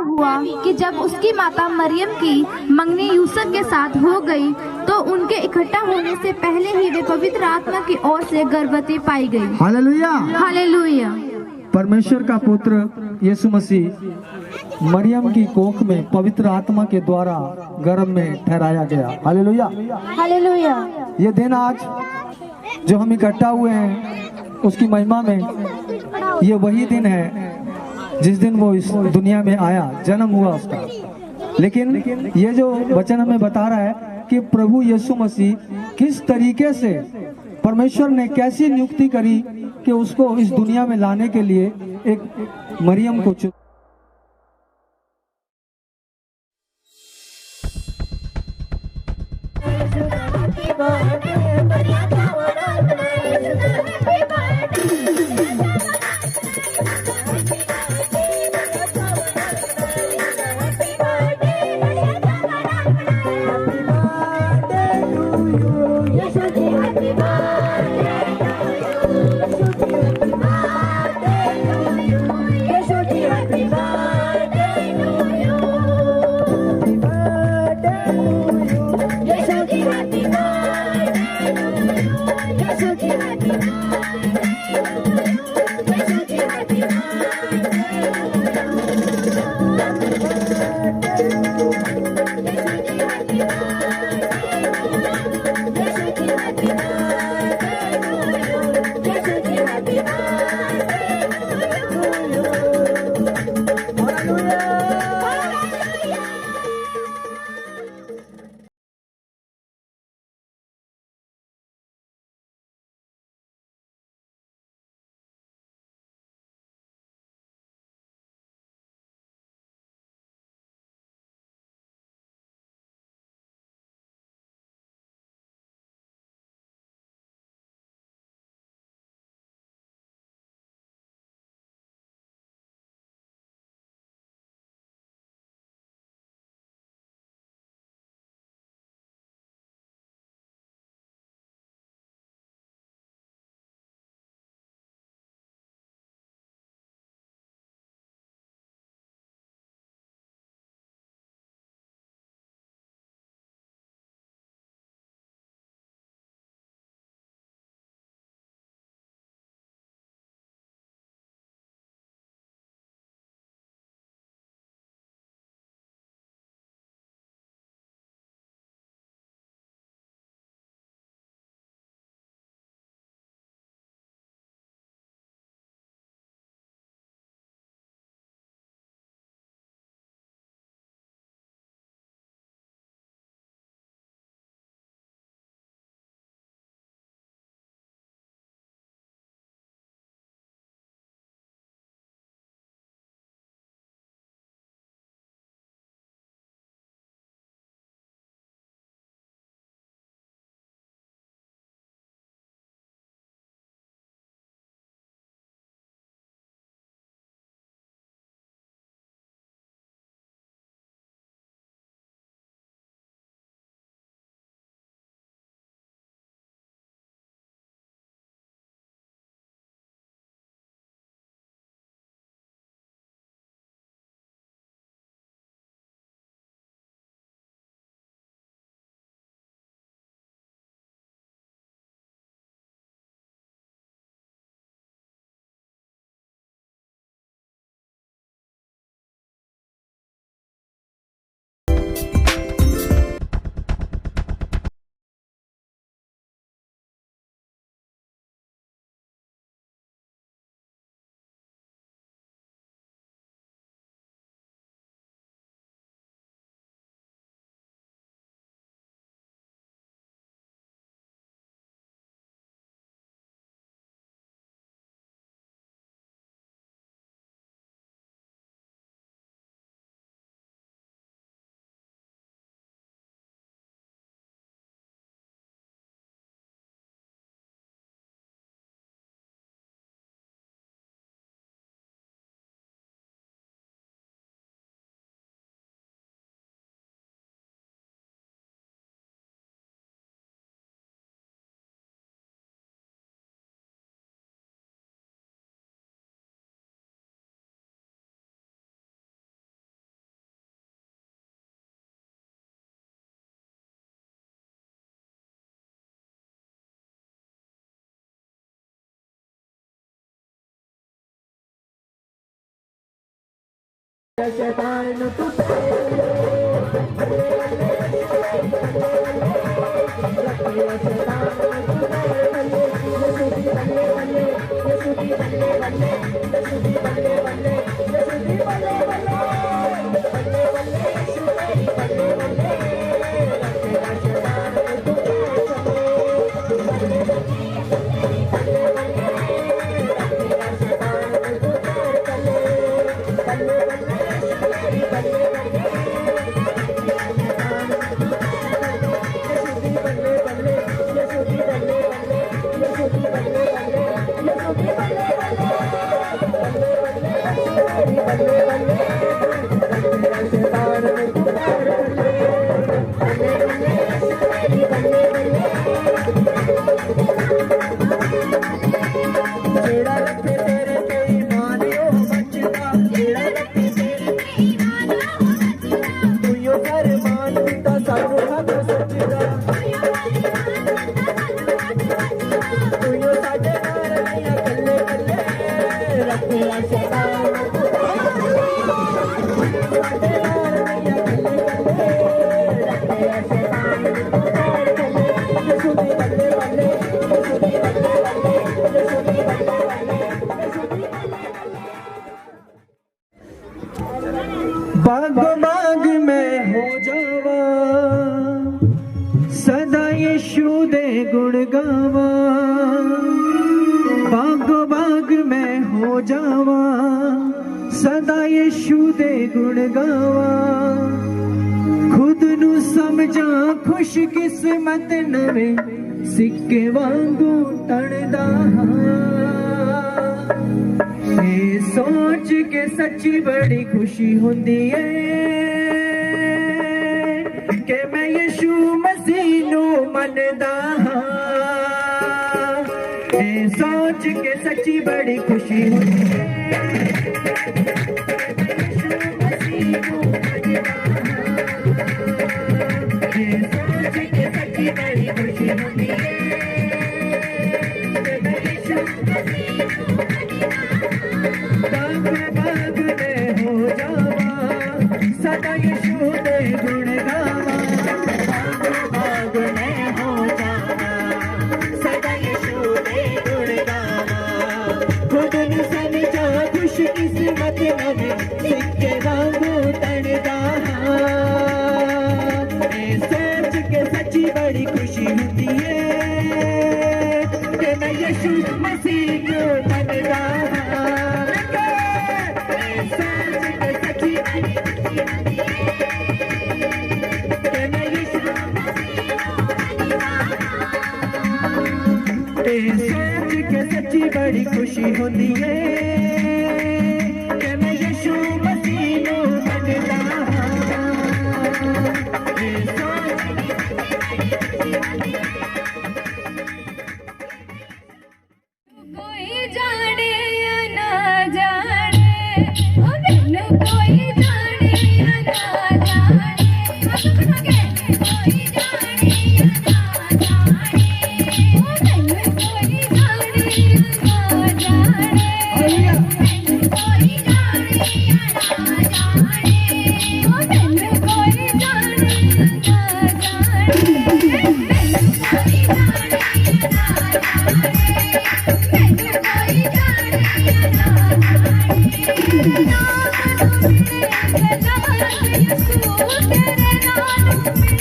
हुआ कि जब उसकी माता मरियम की मंगनी यूसुफ के साथ हो गई तो उनके इकट्ठा होने से पहले ही वे पवित्र आत्मा की ओर से गर्भवती पाई गई। हालेलुया। हालेलुया। परमेश्वर का पुत्र यीशु मसीह मरियम की कोख में पवित्र आत्मा के द्वारा गर्भ में ठहराया गया। हालेलुया। हालेलुया। ये दिन आज जो हम इकट्ठा हुए हैं उसकी महिमा में, ये वही दिन है जिस दिन वो इस दुनिया में आया, जन्म हुआ उसका। लेकिन ये जो वचन हमें बता रहा है कि प्रभु यीशु मसीह किस तरीके से परमेश्वर ने कैसी नियुक्ति करी कि उसको इस दुनिया में लाने के लिए एक मरियम को चुना। बाग बाग में हो जावा सदा यीशु दे गुण गावा, बाग बाग में हो जावा सदा यीशु दे गुण गावा, खुद नू समझा खुश किस्मत नवे सिक्के वांगू तड़दा ये सोच के सच्ची बड़ी खुशी होंदी है कि मैं यीशु मसीह नू मनदा हां, ये सोच के सच्ची बड़ी खुशी होंदी है ये सोच के सच्ची बड़ी खुशी होंदी है सदा यीशु दे गुण गावा, बाग में हो जावा सदा यीशु दे गुण गावा, खुद नू समझा खुश किस्मत नवे सिक्के वांगू तड़दा ये सोच के सच्ची बड़ी खुशी होती है कि मैं यीशु मसीह को मनदा सोच के सच्ची सोच के सच्ची बड़ी खुशी होती है कि मैं यीशु मसीह नू मनदा कोई जाने या ना जाने, ओ मैनू कोई जाने या ना जाने, कोई जाने या ना जाने, ओ मैनू कोई जाने या ना जाने, मैनू कोई जाने या ना जाने, ओ मैनू कोई जाने या ना जाने, मैनू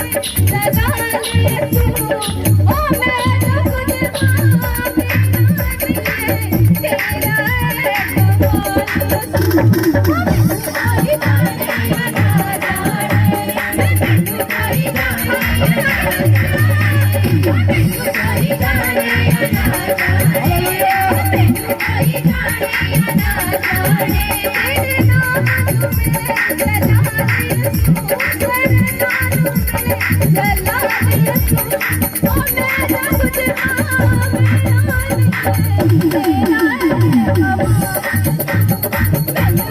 कोई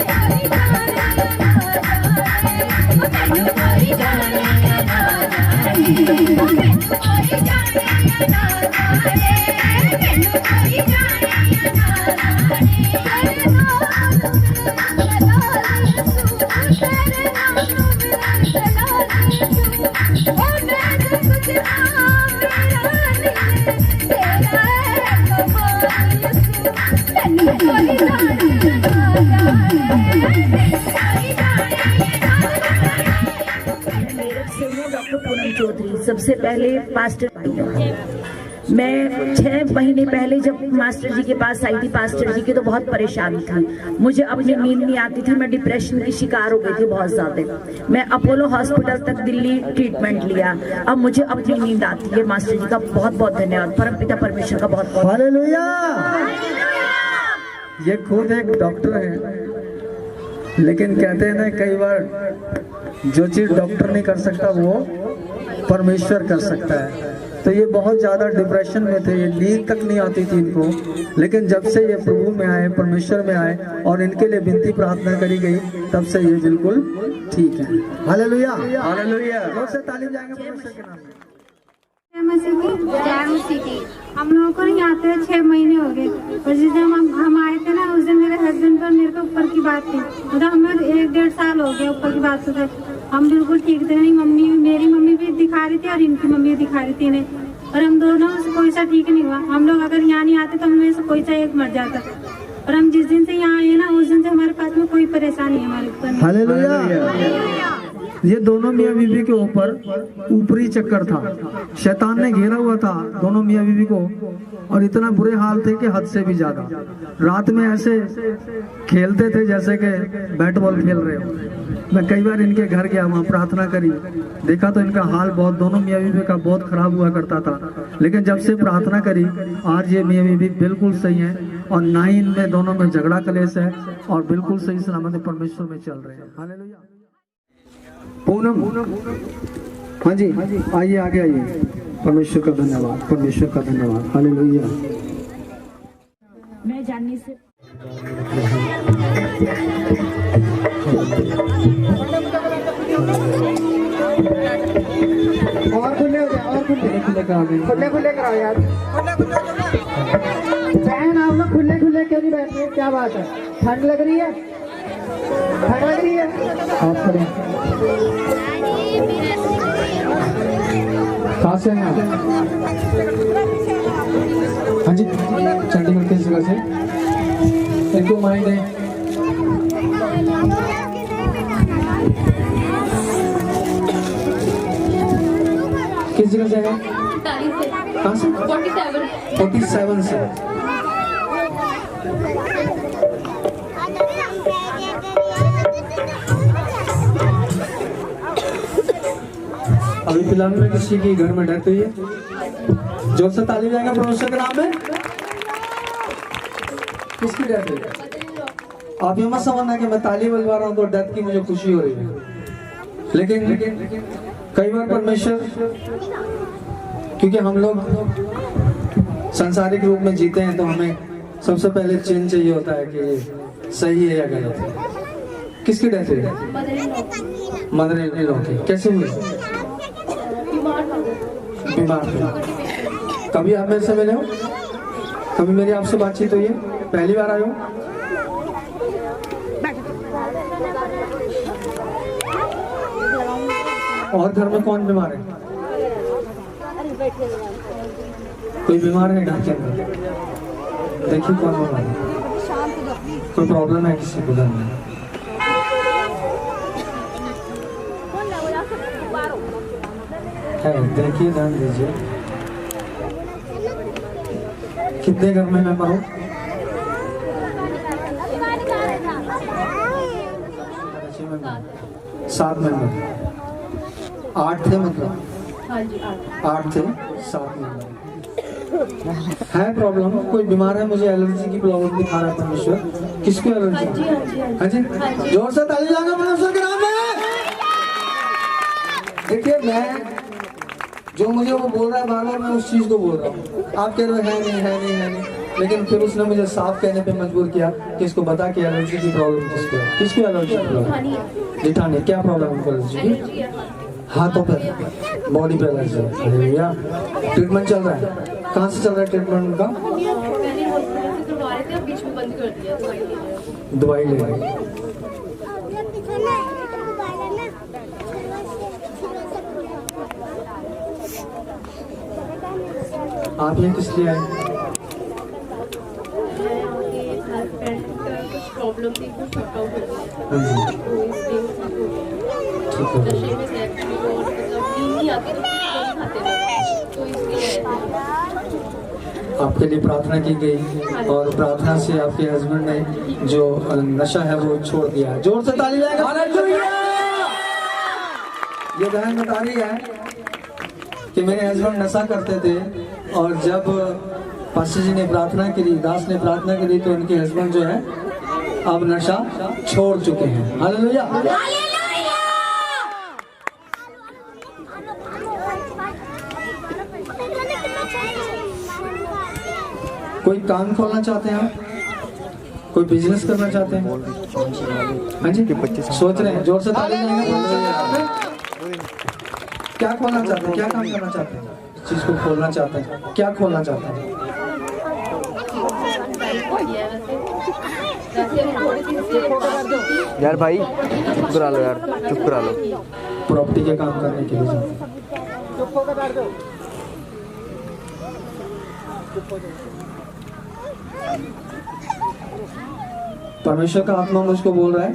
जाने या ना से हूँ डॉक्टर पूनम चौधरी। सबसे पहले पास्टर भाई, मैं 6 महीने पहले जब मास्टर जी के पास आई थी, पास्टर जी की, तो बहुत परेशान थी। मुझे अपनी नींद नहीं आती थी, मैं डिप्रेशन की शिकार हो गई थी बहुत ज्यादा। मैं अपोलो हॉस्पिटल तक दिल्ली ट्रीटमेंट लिया, अब मुझे अपनी नींद आती है। मास्टर जी का बहुत बहुत धन्यवाद, परमपिता परमेश्वर का बहुत बहुत। हालेलुया। ये खुद एक डॉक्टर है, लेकिन कहते हैं ना कई बार जो चीज डॉक्टर नहीं कर सकता वो परमेश्वर कर सकता है। तो ये बहुत ज़्यादा डिप्रेशन में थे, ये नींद तक नहीं आती थी इनको, लेकिन जब से ये प्रभु में आए, परमेश्वर में आए और इनके लिए विनती प्रार्थना करी गई, तब से ये बिल्कुल ठीक है। Hallelujah, hallelujah. जोर से ताली जाएंगे परमेश्वर के नाम में। हम लोगों को नहीं आते 6 महीने हो गए, और जिस दिन हम आए थे ना, उस दिन मेरे हस्बैंड और मेरे को ऊपर की बात थी, मतलब हमें 1-1.5 साल हो गया ऊपर की बात होते। हम बिल्कुल ठीक थे नहीं, मेरी मम्मी भी दिखा रही थी और इनकी मम्मी भी दिखा रही थी इन्हें, और हम दोनों से कोई सा ठीक नहीं हुआ। हम लोग अगर यहाँ नहीं आते तो हमें से कोई सा एक मर जाता, और हम जिस दिन से यहाँ आए ना, उस दिन से हमारे पास में कोई परेशानी है हमारे ऊपर। हालेलुया। ये दोनों मियाँ बीवी के ऊपर ऊपरी चक्कर था, शैतान ने घेरा हुआ था दोनों मियाँ बीवी को, और इतना बुरे हाल थे कि हद से भी ज्यादा। रात में ऐसे खेलते थे जैसे कि बैट बॉल खेल रहे हो। मैं कई बार इनके घर गया, वहाँ प्रार्थना करी, देखा तो इनका हाल बहुत, दोनों मियाँ बीवी का बहुत खराब हुआ करता था। लेकिन जब से प्रार्थना करी, आज ये मियाँ बीवी बिल्कुल सही है, और ना ही इनमें दोनों में झगड़ा कलेश है, और बिल्कुल सही सलामत परमेश्वर में चल रहे हैं। हालेलुया। पूनम, हाँ जी, आइए आगे आइए। परमेश्वर का धन्यवाद, परमेश्वर का धन्यवाद। हालेलुया। मैं जानने से और खुले हो जाए, और खुले कराओ यार। बहन आप लोग खुले क्यों नहीं बैठ रहे? क्या बात है? ठंड लग रही है? ठंड लग रही है? आप खड़े कहाँ से हैं आप? हाँ जी, चंडीगढ़ किस जगह से? इनको माइंड है। किस जगह से है? कहाँ से? 47 से। अभी फिलहाल में किसी की घर में डेथ हुई है। जोर से ताली जाएगा परमेश्वर के नाम में। किसकी डेथ हुई? आप ये मत समझना कि मैं ताली बजवा रहा हूँ तो डेथ की मुझे खुशी हो रही है, लेकिन कई बार परमेश्वर, क्योंकि हम लोग सांसारिक रूप में जीते हैं, तो हमें सबसे पहले चिन्ह चाहिए होता है कि सही है या गलत है। किसकी डेथ हुई? मदर इन लॉ की। कैसे हुई? बीमार थे। कभी आप मेरे से मिले हो? कभी मेरी आपसे बातचीत हुई है? पहली बार आए हो? और घर में कौन बीमार है? कोई बीमार है घर के अंदर? देखिए कौन बीमार है। कोई प्रॉब्लम है किसी को घर में? है, देखिए ध्यान दीजिए। कितने घर में मेंबर हो? 7 मेंबर। 8 थे मतलब? 8 थे, 7 मेंबर। है प्रॉब्लम? कोई बीमार है? मुझे एलर्जी की प्रॉब्लम दिखा रहा है परमेश्वर। किसको एलर्जी? हाँ जी, जोर से ताली जाना परमेश्वर के नाम में। देखिए, मैं जो मुझे वो बोल रहा है बार बार, मैं उस चीज को बोल रहा हूँ। आप कह रहे हो है नहीं, लेकिन फिर उसने मुझे साफ कहने पे मजबूर किया कि इसको बता कि एलर्जी की प्रॉब्लम किसको है। किसको एलर्जी की प्रॉब्लम? जिठानी। क्या प्रॉब्लम है एलर्जी की? हाथों पे, बॉडी पे एलर्जी है। ट्रीटमेंट चल रहा है? कहाँ से चल रहा है ट्रीटमेंट उनका? दवाई ले रहे हैं। आप ये किस लिए आए? कुछ प्रॉब्लम थी, कुछ ठीक है। आपके लिए प्रार्थना की गई और प्रार्थना से आपके हस्बैंड ने जो नशा है वो छोड़ दिया है। जोर से ताली बजाएगा। ये बहन बता रही है कि मेरे हस्बैंड नशा करते थे और जब पास्टर जी ने प्रार्थना की, दास ने प्रार्थना की तो उनके हस्बैंड जो है अब नशा छोड़ चुके हैं। हालेलुया। कोई काम खोलना चाहते हैं आप? कोई बिजनेस करना चाहते हैं? हाँ जी, सोच रहे हैं? जोर से ताली बजाएंगे। क्या खोलना चाहते हैं? क्या काम करना चाहते हैं? इस चीज को खोलना चाहते हैं? क्या खोलना चाहते हैं? यार भाई चुप करा लो यार, चुप करा लो। प्रॉपर्टी के काम करने के लिए जाते हैं। परमेश्वर का आत्मा मुझको बोल रहा है,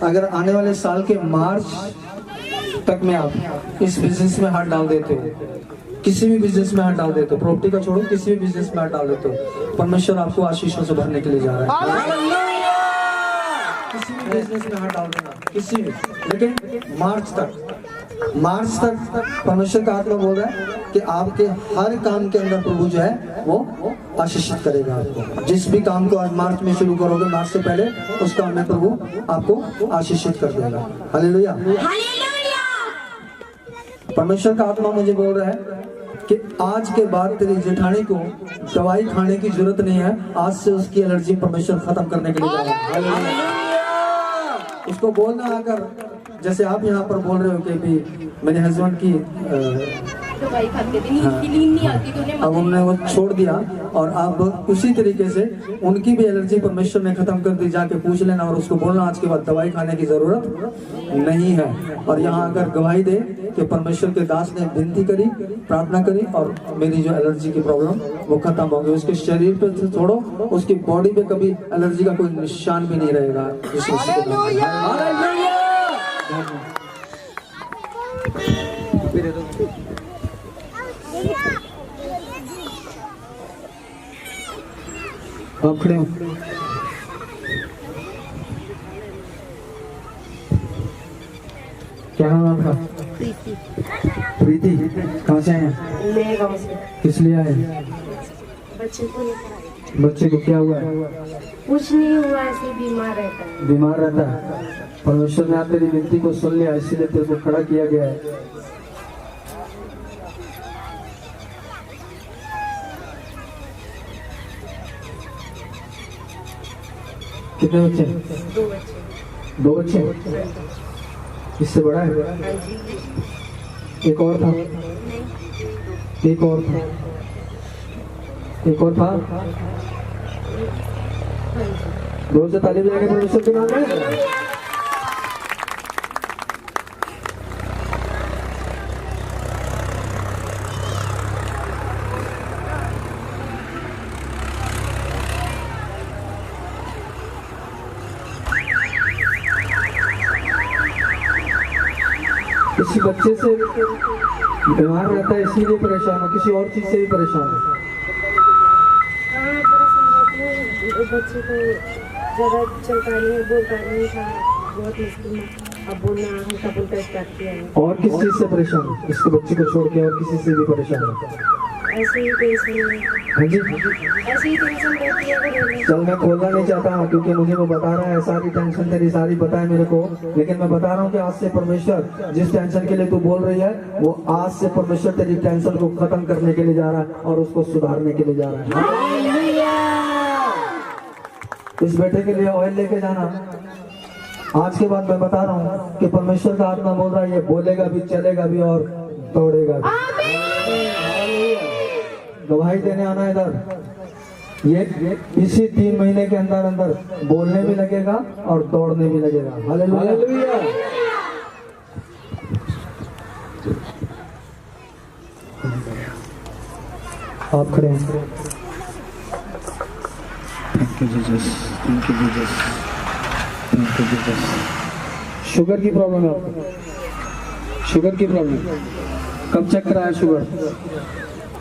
अगर आने वाले साल के मार्च तक में आप इस बिजनेस में हाथ डाल देते हो, किसी भी बिजनेस में हाथ डाल देते हो, प्रॉपर्टी का छोड़ो, किसी भी बिजनेस में हाथ डाल देते हो, परमेश्वर आपको आशीषों से भरने के लिए जा रहा है। किसी भी बिजनेस में हाथ डाल देना, किसी भी, लेकिन मार्च तक परमेश्वर का आत्मा बोल रहा है कि आपके हर काम के अंदर प्रभु जो है वो आशीषित करेगा आपको। जिस भी काम को आज मार्च में शुरू करोगे, मार्च से पहले उस काम में प्रभु आपको आशीषित कर देगा। हालेलुया। परमेश्वर का आत्मा मुझे बोल रहा है कि आज के बाद तेरी जेठानी को दवाई खाने की जरूरत नहीं है, आज से उसकी एलर्जी परमेश्वर खत्म करने के लिए जा रहा है। उसको बोलना आकर, जैसे आप यहाँ पर बोल रहे हो कि भी मेरे हस्बैंड की दवाई खाते थे, नींद की नींद नहीं आती तो उन्हें अब उन्होंने वो छोड़ दिया और अब उसी तरीके से उनकी भी एलर्जी परमेश्वर ने खत्म कर दी। जाके पूछ लेना और उसको बोलना आज के बाद दवाई खाने की जरूरत नहीं है। और यहाँ अगर गवाही दे कि परमेश्वर के दास ने विनती करी, प्रार्थना करी और मेरी जो एलर्जी की प्रॉब्लम वो खत्म हो गई। उसके शरीर पे से छोड़ो, उसकी बॉडी पे कभी एलर्जी का कोई निशान भी नहीं रहेगा। आप खड़े हो। क्या नाम आपका? प्रीति। कहाँ से हैं? किस लिए आए? बच्चे को क्या हुआ है? कुछ नहीं हुआ, ऐसे बीमार रहता है। बीमार रहता है। परमेश्वर ने तेरी विनती को सुन लिया, इसीलिए तेरे को खड़ा किया गया है। कितने बच्चे? दो बच्चे। इससे बड़ा है? एक और था? एक और था? एक और था? जोर से ताली बजाएंगे परमेश्वर के नाम में। किसी बच्चे से बीमार रहता है इसीलिए परेशान हो, किसी और चीज से भी परेशान हो? बच्चे को ज्यादा चलता नहीं है, बोलता नहीं था, बहुत मुश्किल में अब बोलना हल्का फुल्का स्टार्ट किया है। और किस चीज से परेशान हो? इसके बच्चे को छोड़ के और किसी से भी परेशान हो? ऐसे ही टेंशन है। हाँ जी, ऐसे ही टेंशन रहती है। चल मैं खोलना नहीं चाहता हूँ क्योंकि मुझे वो बता रहा है सारी टेंशन तेरी सारी पता है मेरे को, लेकिन मैं बता रहा हूँ कि आज से परमेश्वर जिस टेंशन के लिए तू बोल रही है वो आज से परमेश्वर तेरी टेंशन को खत्म करने के लिए जा रहा है और उसको सुधारने के लिए जा रहा है। इस बेटे के लिए ऑयल लेके जाना। आज के बाद मैं बता रहा हूँ कि परमेश्वर का आत्मा बोल रहा है ये बोलेगा भी, चलेगा भी और दौड़ेगा भी। गवाही देने आना इधर। ये इसी 3 महीने के अंदर अंदर बोलने भी लगेगा और दौड़ने भी लगेगा। हालेलुया। आप खड़े हैं। Thank you Jesus, thank you Jesus, thank you Jesus. Sugar की प्रॉब्लम है आपको? शुगर की प्रॉब्लम कब चेक कराया? शुगर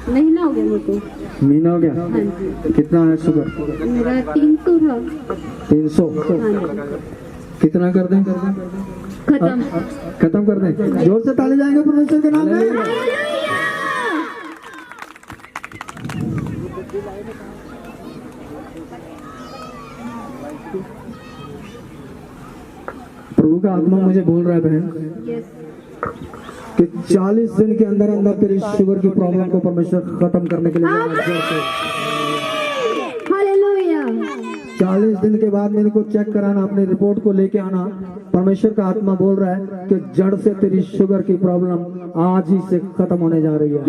महीना हो गया मेरे को। महीना हो गया। हाँ जी। कितना है शुगर? मेरा 300 था। 300। हाँ जी। कितना कर दें? खत्म कर दें। जोर से ताली जाएंगे परमेश्वर के नाम में। प्रभु का आत्मा मुझे बोल रहा है बहन कि 40 दिन के अंदर अंदर तेरी शुगर की प्रॉब्लम को परमेश्वर खत्म करने के लिए 40 दिन के बाद मेरे को चेक कराना, अपनी रिपोर्ट को लेके आना। परमेश्वर का आत्मा बोल रहा है कि जड़ से तेरी शुगर की प्रॉब्लम आज ही से खत्म होने जा रही है।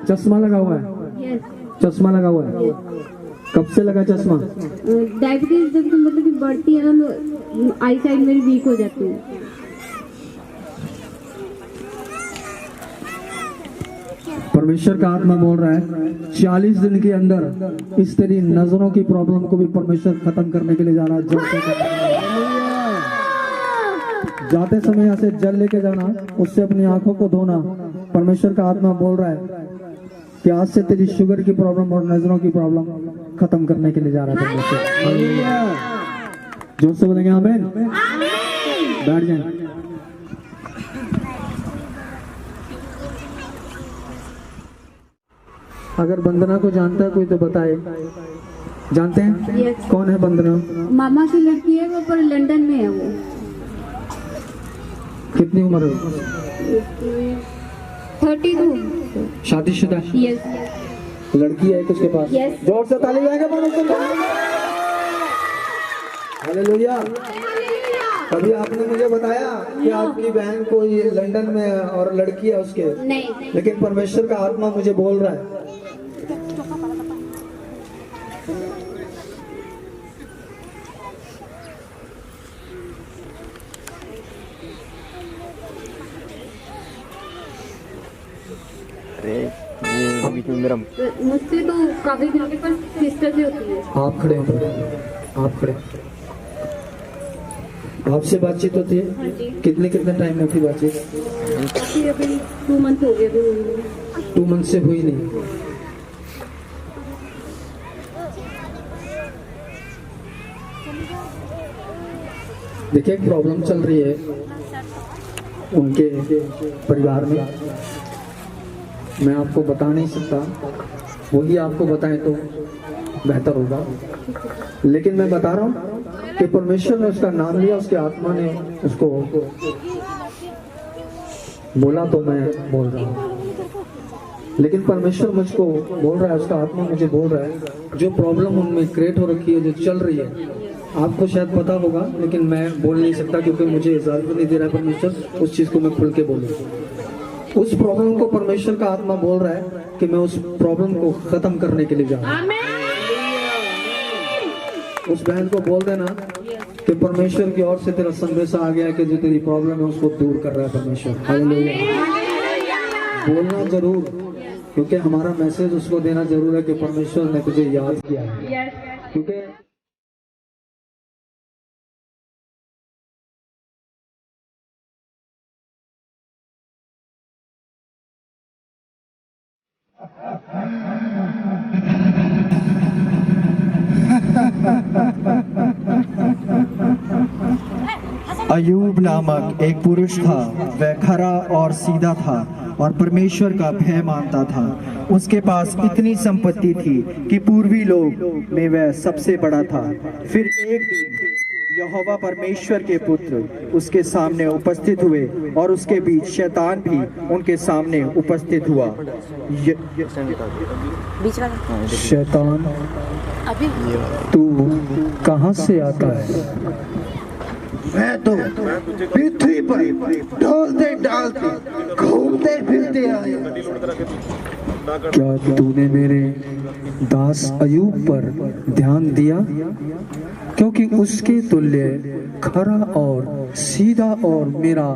चश्मा लगा हुआ है? चश्मा लगा हुआ है। कब से लगा चश्मा? डायबिटीज जब मतलब कि बढ़ती है ना तो आई साइड मेरी वीक हो जाती है। परमेश्वर का आत्मा बोल रहा है 40 दिन के अंदर इस तेरी नजरों की प्रॉब्लम को भी परमेश्वर खत्म करने के लिए जा रहा है। जाते समय यहाँ से जल लेके जाना, उससे अपनी आंखों को धोना। परमेश्वर का आत्मा बोल रहा है कि आज से तेरी शुगर की प्रॉब्लम और नजरों की प्रॉब्लम खत्म करने के लिए जा रहा है परमेश्वर। जोर से बोलेंगे आमीन। बैठ जाए। अगर वंदना को जानता है कोई तो बताए। जानते हैं? Yes. कौन है वंदना? मामा की लड़की है, वो पर लंदन में है। वो कितनी उम्र है? 32। शादीशुदा? यस। लड़की है किसके पास? Yes. जोर से ताली जाएगा परमेश्वर को। हालेलुया। कभी आपने मुझे बताया कि आपकी बहन को ये लंदन में है और लड़की है उसके? नहीं। लेकिन परमेश्वर का आत्मा मुझे बोल रहा है मुझसे तो काफी दिन के पास सिस्टर से होती है। आप खड़े हो, आप खड़े। आपसे बातचीत होती है? कितने कितने टाइम में होती बातचीत? अभी 2 मंथ हो गए। 2 मंथ से हुई नहीं। देखिए एक प्रॉब्लम चल रही है उनके परिवार में। मैं आपको बता नहीं सकता, वही आपको बताएं तो बेहतर होगा। लेकिन मैं बता रहा हूँ कि परमेश्वर ने उसका नाम लिया, उसके आत्मा ने उसको बोला तो मैं बोल रहा हूँ। लेकिन परमेश्वर मुझको बोल रहा है, उसका आत्मा मुझे बोल रहा है जो प्रॉब्लम उनमें क्रिएट हो रखी है, जो चल रही है, आपको शायद पता होगा लेकिन मैं बोल नहीं सकता क्योंकि मुझे इजाजत नहीं दे रहा है परमेश्वर उस चीज को मैं खुल के बोलूं। उस प्रॉब्लम को परमेश्वर का आत्मा बोल रहा है कि मैं उस प्रॉब्लम को खत्म करने के लिए जा रहा हूं। उस बहन को बोल देना कि परमेश्वर की ओर से तेरा संदेश आ गया है कि जो तेरी प्रॉब्लम है उसको दूर कर रहा है परमेश्वर। हालेलुया। बोलना जरूर, क्योंकि हमारा मैसेज उसको देना जरूर है कि परमेश्वर ने तुझे याद किया है। क्योंकि अयूब नामक एक पुरुष था। वह खरा और सीधा था और परमेश्वर का भय मानता था। उसके पास इतनी संपत्ति थी कि पूर्वी लोग में वह सबसे बड़ा था। फिर एक दिन यहोवा परमेश्वर के पुत्र उसके सामने उपस्थित हुए और उसके बीच शैतान भी उनके सामने उपस्थित हुआ। शैतान तू कहाँ से आता है? मैं तो पृथ्वी पर डोलते डालते घूमते फिरते आया। क्या तूने मेरे दास अयूब पर ध्यान दिया? क्योंकि उसके तुल्य खरा और सीधा और मेरा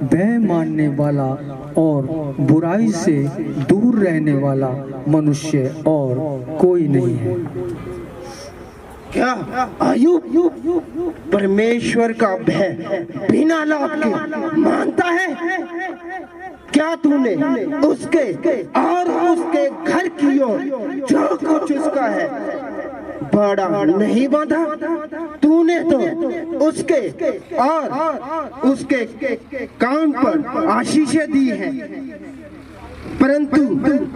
भय मानने वाला और बुराई से दूर रहने वाला मनुष्य और कोई नहीं है। क्या आयु परमेश्वर का भय बिना लाभ के मानता है? क्या तूने उसके और उसके घर की ओर जो कुछ उसका है बड़ा नहीं बांधा? तूने तो उसके और उसके काम पर आशीषें दी हैं, परंतु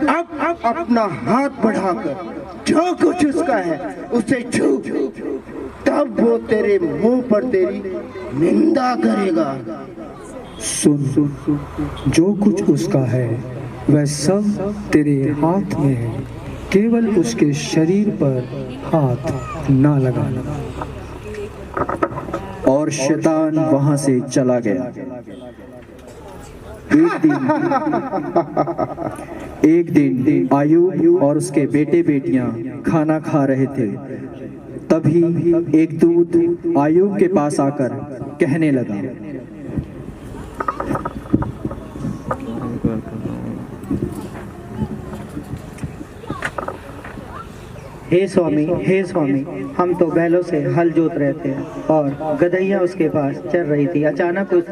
अब अपना हाथ बढ़ाकर जो कुछ उसका है उसे छू, तब वो तेरे मुंह पर तेरी निंदा करेगा। सुन, जो कुछ उसका है वह सब तेरे हाथ में है, केवल उसके शरीर पर हाथ ना लगाना। और शैतान वहां से चला गया। एक दिन आयूब और उसके बेटे बेटियां खाना खा रहे थे। तभी एक दूत आयूब के पास आकर कहने लगा, हे स्वामी, हम तो बैलों से हल जोत रहे थे और गधैया उसके पास चल रही थी। अचानक उस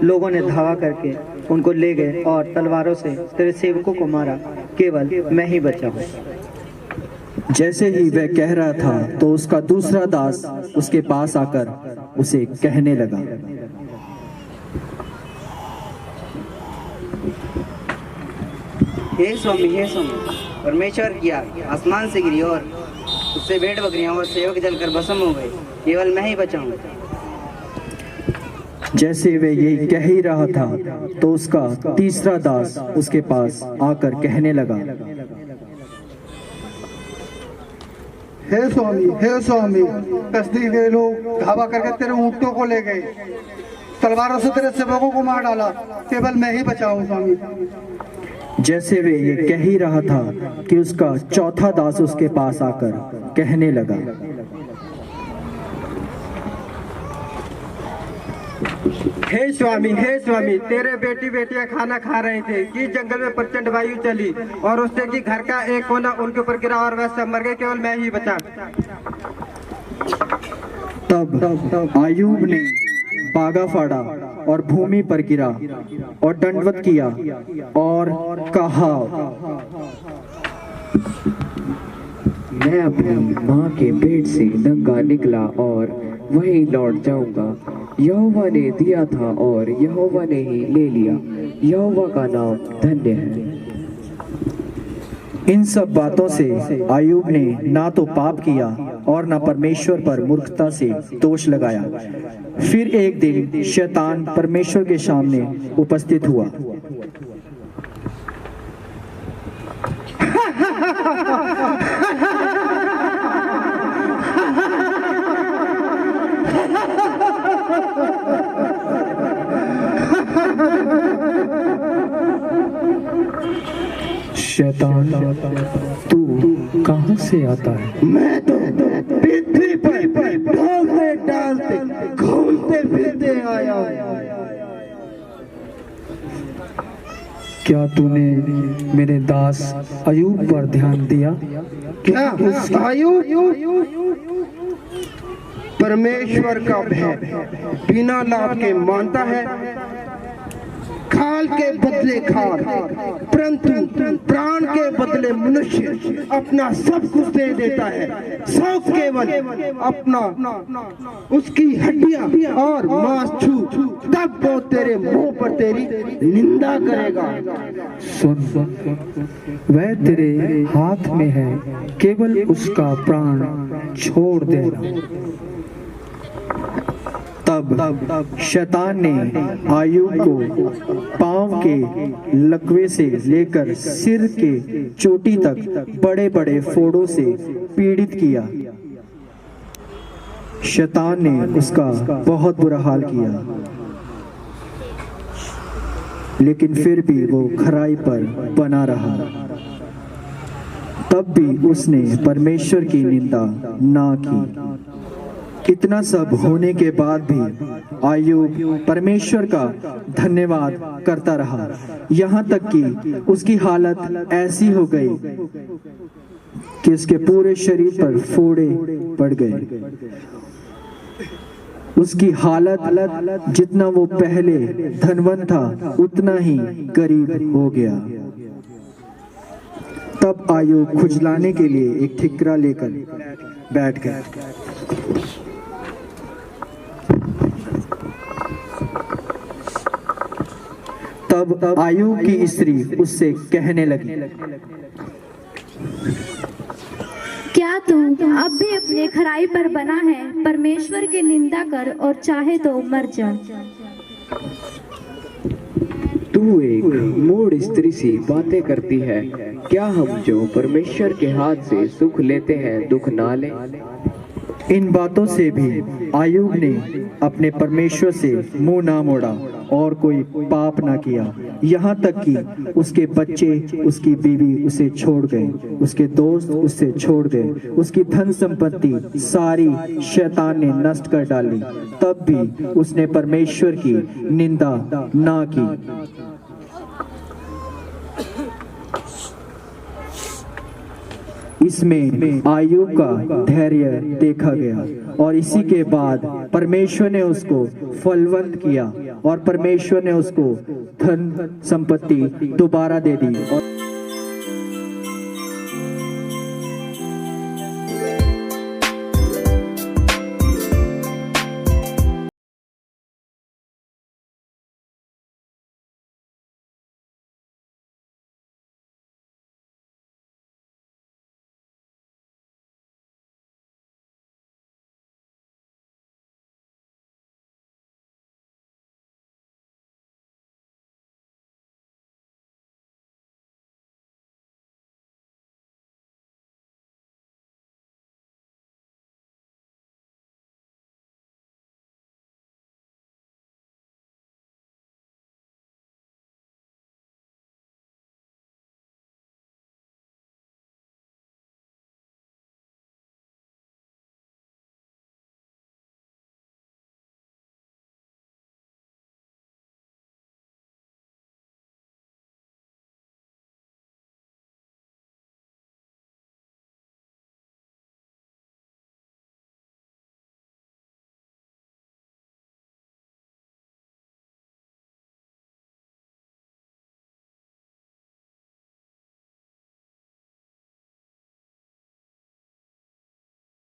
लोगों ने धावा करके उनको ले गए और तलवारों से तेरे सेवकों को मारा, केवल मैं ही बचा हूँ। जैसे ही वह कह रहा था तो उसका दूसरा दास उसके पास आकर उसे कहने लगा, हे स्वामी, परमेश्वर की आग आसमान से गिरी और उससे भेड़ बकरियां और सेवक जलकर भस्म हो गए, केवल मैं ही बचा हूँ। जैसे वे यही कह ही रहा था तो उसका तीसरा दास उसके पास आकर कहने लगा, हे स्वामी, कसदी के लोग धावा करके तेरे ऊँटों को ले गए, तलवारों से तेरे सेवकों को मार डाला, केवल मैं ही बचा हूँ स्वामी। जैसे वे ये कह ही रहा था कि उसका चौथा दास उसके पास आकर कहने लगा, हे स्वामी, तेरे बेटी बेटियां खाना खा रहे थे कि जंगल में प्रचंड वायु चली और उससे कि घर का एक कोना उनके ऊपर गिरा और वह सब मर गए, केवल मैं ही बचा। तब आयूब ने बागा फाड़ा और भूमि पर गिरा और दंडवत किया और कहा, मैं अपनी माँ के पेट से नंगा निकला और वहीं लौट जाऊंगा। यहोवा ने दिया था और यहोवा ने ही ले लिया, यहोवा का नाम धन्य है। इन सब बातों से आयूब ने ना तो पाप किया और ना परमेश्वर पर मूर्खता से दोष लगाया। फिर एक दिन शैतान परमेश्वर के सामने उपस्थित हुआ। शैतान, तू कहाँ से आता है? मैं तो पृथ्वी पर ढोलते डालते घूमते फिरते आया हूँ। क्या तूने मेरे दास अयूब पर ध्यान दिया? क्या आयूब परमेश्वर का भय बिना लाभ के मानता है? खाल के बदले खाल, परंतु प्राण के बदले मनुष्य अपना सब कुछ दे देता है। सब केवल अपना उसकी हड्डियां और मांस छू, तब वो तेरे मुंह पर तेरी निंदा करेगा। सुन, वह तेरे हाथ में है, केवल उसका प्राण छोड़ देना। तब शैतान ने आयूब को पांव के लकवे से लेकर सिर के चोटी तक बड़े बड़े फोड़ों से पीड़ित किया। शैतान ने उसका बहुत बुरा हाल किया, लेकिन फिर भी वो खराई पर बना रहा। तब भी उसने परमेश्वर की निंदा ना की। इतना सब होने के बाद भी आयूब परमेश्वर का धन्यवाद करता रहा, यहाँ तक कि उसकी हालत ऐसी हो गई कि इसके पूरे शरीर पर फोड़े पड़ गए। उसकी हालत जितना वो पहले धनवान था उतना ही गरीब हो गया। तब आयूब खुजलाने के लिए एक ठिकरा लेकर बैठ गया। तब आयूब की स्त्री उससे कहने लगी, क्या तू अब भी अपने खराई पर बना है? परमेश्वर की निंदा कर और चाहे तो मर जा। तू एक मूढ़ स्त्री सी बातें करती है। क्या हम जो परमेश्वर के हाथ से सुख लेते हैं दुख ना लें? इन बातों से भी आयूब ने अपने परमेश्वर से मुंह ना मोड़ा और कोई पाप ना किया। यहाँ तक कि उसके बच्चे, उसकी बीवी उसे छोड़ गए, उसके दोस्त उससे छोड़ गए, उसकी धन संपत्ति सारी शैतान ने नष्ट कर डाली, तब भी उसने परमेश्वर की निंदा ना की। इसमें आयूब का धैर्य देखा गया और इसी के बाद परमेश्वर ने उसको फलवंत किया और परमेश्वर ने उसको धन संपत्ति दोबारा दे दी। और